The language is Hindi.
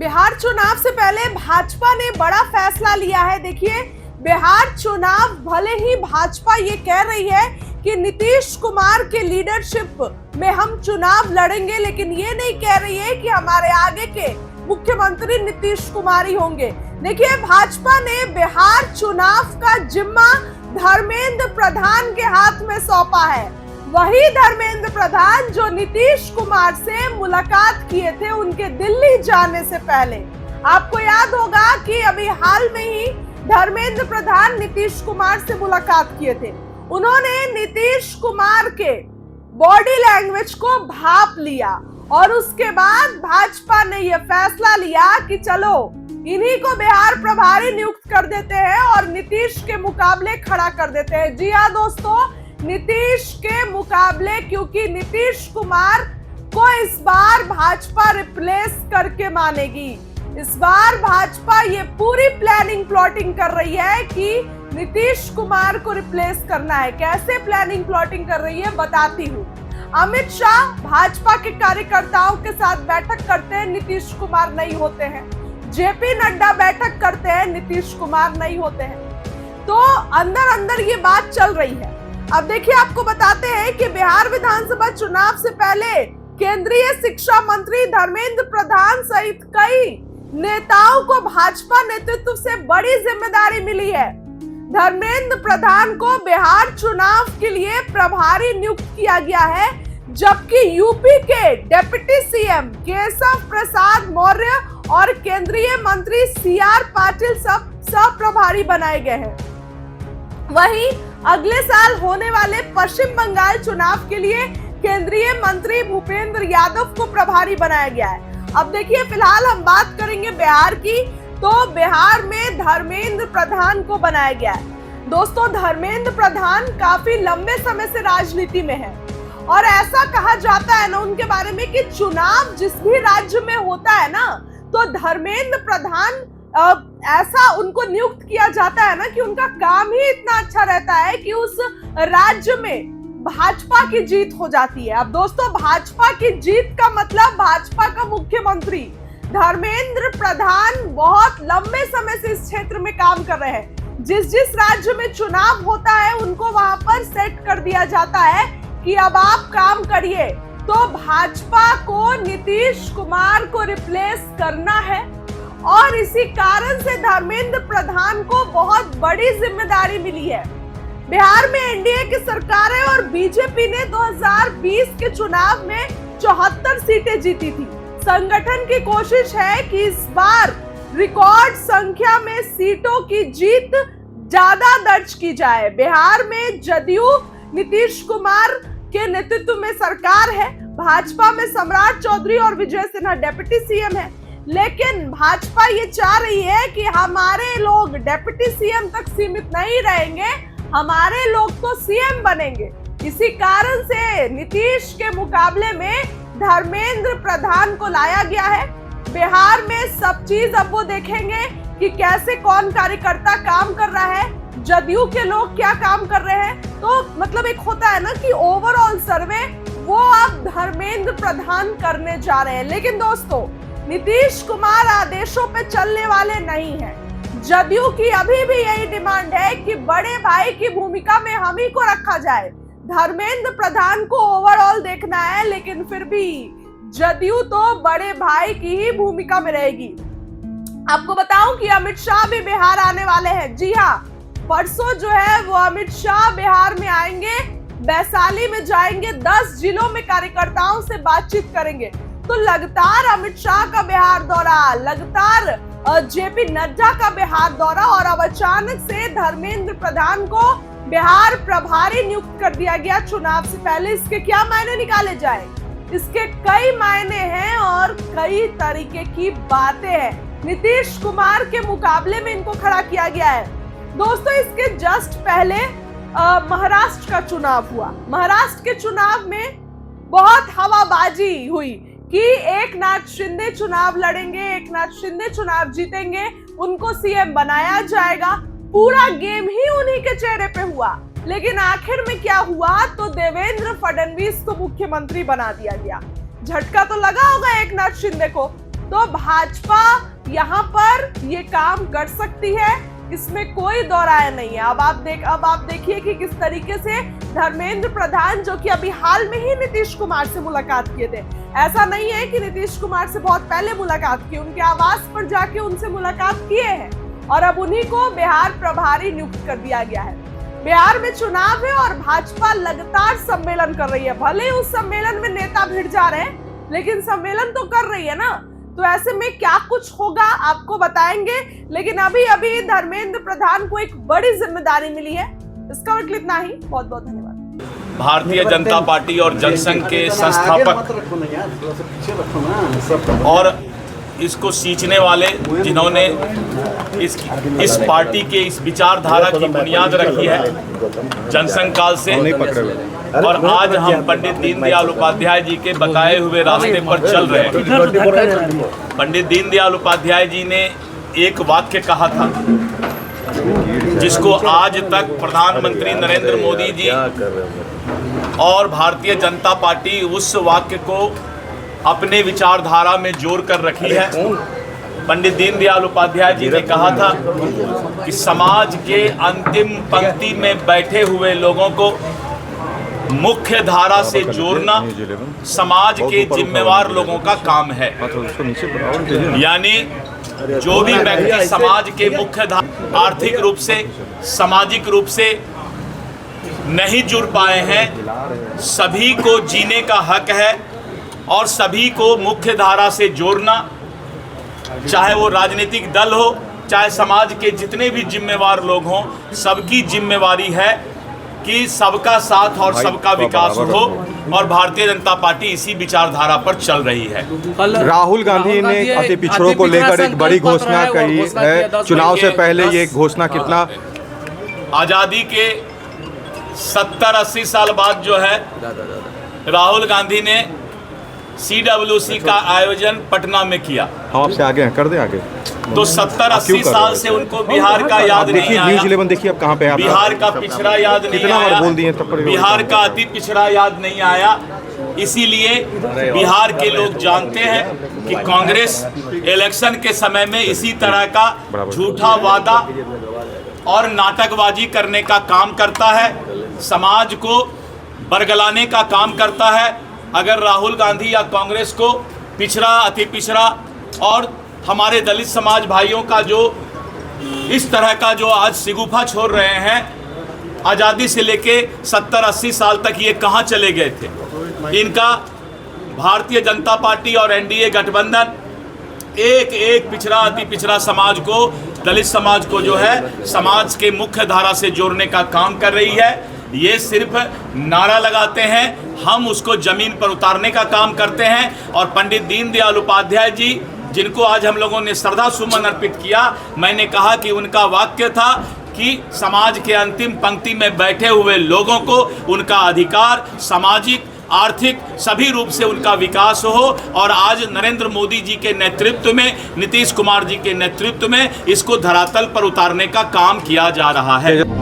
बिहार चुनाव से पहले भाजपा ने बड़ा फैसला लिया है। देखिए, बिहार चुनाव भले ही भाजपा ये कह रही है कि नीतीश कुमार के लीडरशिप में हम चुनाव लड़ेंगे, लेकिन ये नहीं कह रही है कि हमारे आगे के मुख्यमंत्री नीतीश कुमार ही होंगे। देखिए, भाजपा ने बिहार चुनाव का जिम्मा धर्मेंद्र प्रधान के हाथ में सौंपा है। वही धर्मेंद्र प्रधान जो नीतीश कुमार से मुलाकात किए थे उनके दिल्ली जाने से पहले। आपको याद होगा कि अभी हाल में ही धर्मेंद्र प्रधान नीतीश कुमार से मुलाकात किए थे। उन्होंने नीतीश कुमार के बॉडी लैंग्वेज को भांप लिया और उसके बाद भाजपा ने यह फैसला लिया कि चलो इन्हीं को बिहार प्रभारी नियुक्त कर देते हैं और नीतीश के मुकाबले खड़ा कर देते हैं। जी हाँ दोस्तों, नीतीश के मुकाबले, क्योंकि नीतीश कुमार को इस बार भाजपा रिप्लेस करके मानेगी। इस बार भाजपा ये पूरी प्लानिंग प्लॉटिंग कर रही है कि नीतीश कुमार को रिप्लेस करना है। कैसे प्लानिंग प्लॉटिंग कर रही है बताती हूँ। अमित शाह भाजपा के कार्यकर्ताओं के साथ बैठक करते हैं, नीतीश कुमार नहीं होते हैं। जेपी नड्डा बैठक करते हैं, नीतीश कुमार नहीं होते हैं। तो अंदर अंदर ये बात चल रही है। अब देखिए, आपको बताते हैं कि बिहार विधानसभा चुनाव से पहले केंद्रीय शिक्षा मंत्री धर्मेंद्र प्रधान सहित कई नेताओं को भाजपा नेतृत्व से बड़ी जिम्मेदारी मिली है। धर्मेंद्र प्रधान को बिहार चुनाव के लिए प्रभारी नियुक्त किया गया है, जबकि यूपी के डिप्टी सीएम केशव प्रसाद मौर्य और केंद्रीय मंत्री सीआर पाटिल सब प्रभारी बनाए गए हैं। वहीं अगले साल होने वाले पश्चिम बंगाल चुनाव के लिए केंद्रीय मंत्री भूपेंद्र यादव को प्रभारी बनाया गया है। अब देखिए, फिलहाल हम बात करेंगे बिहार की, तो बिहार में धर्मेंद्र प्रधान को बनाया गया है। दोस्तों, धर्मेंद्र प्रधान काफी लंबे समय से राजनीति में है और ऐसा कहा जाता है ना उनके बारे में कि चुनाव जिस भी राज्य में होता है ना, तो धर्मेंद्र प्रधान ऐसा उनको नियुक्त किया जाता है ना कि उनका काम ही इतना अच्छा रहता है कि उस राज्य में भाजपा की जीत हो जाती है। अब दोस्तों, भाजपा की जीत का मतलब भाजपा का मुख्यमंत्री धर्मेंद्र प्रधान बहुत लंबे समय से इस क्षेत्र में काम कर रहे हैं। जिस राज्य में चुनाव होता है उनको वहां पर सेट कर दिया जाता है कि अब आप काम करिए। तो भाजपा को नीतीश कुमार को रिप्लेस करना है और इसी कारण से धर्मेंद्र प्रधान को बहुत बड़ी जिम्मेदारी मिली है। बिहार में एनडीए की सरकार है और बीजेपी ने 2020 के चुनाव में 74 सीटें जीती थी। संगठन की कोशिश है कि इस बार रिकॉर्ड संख्या में सीटों की जीत ज्यादा दर्ज की जाए। बिहार में जदयू नीतीश कुमार के नेतृत्व में सरकार है, भाजपा में सम्राट चौधरी और विजय सिन्हा डिप्टी सीएम है। लेकिन भाजपा ये चाह रही है कि हमारे लोग डिप्टी सीएम तक सीमित नहीं रहेंगे, हमारे लोग तो सीएम बनेंगे। इसी कारण से नीतीश के मुकाबले में धर्मेंद्र प्रधान को लाया गया है। बिहार में सब चीज अब वो देखेंगे कि कैसे कौन कार्यकर्ता काम कर रहा है, जदयू के लोग क्या काम कर रहे हैं। तो मतलब एक होता है ना कि ओवरऑल सर्वे वो अब धर्मेंद्र प्रधान करने जा रहे हैं। लेकिन दोस्तों, नीतीश कुमार आदेशों पे चलने वाले नहीं हैं। जदयू की अभी भी यही डिमांड है कि बड़े भाई की भूमिका में हम ही को रखा जाए। धर्मेंद्र प्रधान को ओवरऑल देखना है, लेकिन फिर भी जदयू तो बड़े भाई की ही भूमिका में रहेगी। आपको बताऊं कि अमित शाह भी बिहार आने वाले हैं। जी हाँ, परसों जो है वो अमित शाह बिहार में आएंगे, वैशाली में जाएंगे, 10 जिलों में कार्यकर्ताओं से बातचीत करेंगे। तो लगातार अमित शाह का बिहार दौरा, लगातार जेपी नड्डा का बिहार दौरा और अब अचानक से धर्मेंद्र प्रधान को बिहार प्रभारी नियुक्त कर दिया गया चुनाव से पहले। इसके क्या मायने निकाले जाए? इसके कई मायने हैं और कई तरीके की बातें हैं। नीतीश कुमार के मुकाबले में इनको खड़ा किया गया है। दोस्तों, इसके जस्ट पहले महाराष्ट्र का चुनाव हुआ। महाराष्ट्र के चुनाव में बहुत हवाबाजी हुई कि एकनाथ शिंदे चुनाव लड़ेंगे, एकनाथ शिंदे चुनाव जीतेंगे, उनको सीएम बनाया जाएगा। पूरा गेम ही उन्हीं के चेहरे पे हुआ। लेकिन आखिर में क्या हुआ, तो देवेंद्र फडणवीस को मुख्यमंत्री बना दिया गया। झटका तो लगा होगा एकनाथ शिंदे को। तो भाजपा यहाँ पर ये काम कर सकती है, इसमें कोई दो राय नहीं है। अब आप देखिए कि किस तरीके से धर्मेंद्र प्रधान, जो कि अभी हाल में ही नीतीश कुमार से मुलाकात किए थे, ऐसा नहीं है कि नीतीश कुमार से बहुत पहले मुलाकात की, उनके आवास पर जाके उनसे मुलाकात किए हैं और अब उन्हीं को बिहार प्रभारी नियुक्त कर दिया गया है। बिहार में चुनाव है और भाजपा लगातार सम्मेलन कर रही है। भले उस सम्मेलन में नेता भिड़ जा रहे हैं, लेकिन सम्मेलन तो कर रही है ना। तो ऐसे में क्या कुछ होगा आपको बताएंगे, लेकिन अभी धर्मेंद्र प्रधान को एक बड़ी जिम्मेदारी मिली है। इसका मतलब इतना ही, बहुत बहुत धन्यवाद। भारतीय जनता पार्टी और जनसंघ के संस्थापक और इसको सींचने वाले, जिन्होंने इस पार्टी के इस विचारधारा की बुनियाद रखी है जनसंघ काल से, और आज हम पंडित दीनदयाल उपाध्याय जी के बताए हुए रास्ते पर चल रहे हैं। पंडित दीनदयाल उपाध्याय जी ने एक वाक्य कहा था, जिसको आज तक प्रधानमंत्री नरेंद्र मोदी जी और भारतीय जनता पार्टी उस वाक्य को अपने विचारधारा में जोड़ कर रखी है। पंडित दीनदयाल उपाध्याय जी ने कहा था कि समाज के अंतिम पंक्ति में बैठे हुए लोगों को मुख्य धारा से जोड़ना समाज के जिम्मेवार लोगों का काम है। यानी जो भी व्यक्ति समाज के मुख्य धारा, आर्थिक रूप से, सामाजिक रूप से नहीं जुड़ पाए हैं, सभी को जीने का हक है और सभी को मुख्य धारा से जोड़ना, चाहे वो राजनीतिक दल हो, चाहे समाज के जितने भी जिम्मेवार लोग हों, सबकी जिम्मेवारी है कि सबका साथ और सबका विकास हो, और भारतीय जनता पार्टी इसी विचारधारा पर चल रही है। राहुल गांधी ने अति पिछड़ों को लेकर एक बड़ी घोषणा की है। चुनाव से पहले ये घोषणा कितना आज़ादी के 70-80 साल बाद जो है, राहुल गांधी ने CWC का आयोजन पटना में किया। हम आपसे आगे हैं, कर दें आगे। तो 70-80 साल से उनको बिहार का याद नहीं आया। न्यूज़ 11 देखिए, अब कहाँ पे है? बिहार का पिछड़ा याद नहीं आया, बोल दिए तब पर बिहार का अति पिछड़ा याद नहीं आया। इसीलिए बिहार के लोग जानते हैं कि कांग्रेस इलेक्शन के समय में इसी तरह का झूठा वादा और नाटकबाजी करने का काम करता है, समाज को बरगलाने का काम करता है। अगर राहुल गांधी या कांग्रेस को पिछड़ा, अति पिछड़ा और हमारे दलित समाज भाइयों का जो इस तरह का जो आज सिगुफा छोड़ रहे हैं, आज़ादी से लेके 70-80 साल तक ये कहाँ चले गए थे? इनका भारतीय जनता पार्टी और NDA गठबंधन एक पिछड़ा, अति पिछड़ा समाज को, दलित समाज को जो है समाज के मुख्य धारा से जोड़ने का काम कर रही है। ये सिर्फ नारा लगाते हैं, हम उसको जमीन पर उतारने का काम करते हैं। और पंडित दीनदयाल उपाध्याय जी, जिनको आज हम लोगों ने श्रद्धा सुमन अर्पित किया, मैंने कहा कि उनका वाक्य था कि समाज के अंतिम पंक्ति में बैठे हुए लोगों को उनका अधिकार, सामाजिक, आर्थिक सभी रूप से उनका विकास हो। और आज नरेंद्र मोदी जी के नेतृत्व में, नीतीश कुमार जी के नेतृत्व में इसको धरातल पर उतारने का काम किया जा रहा है।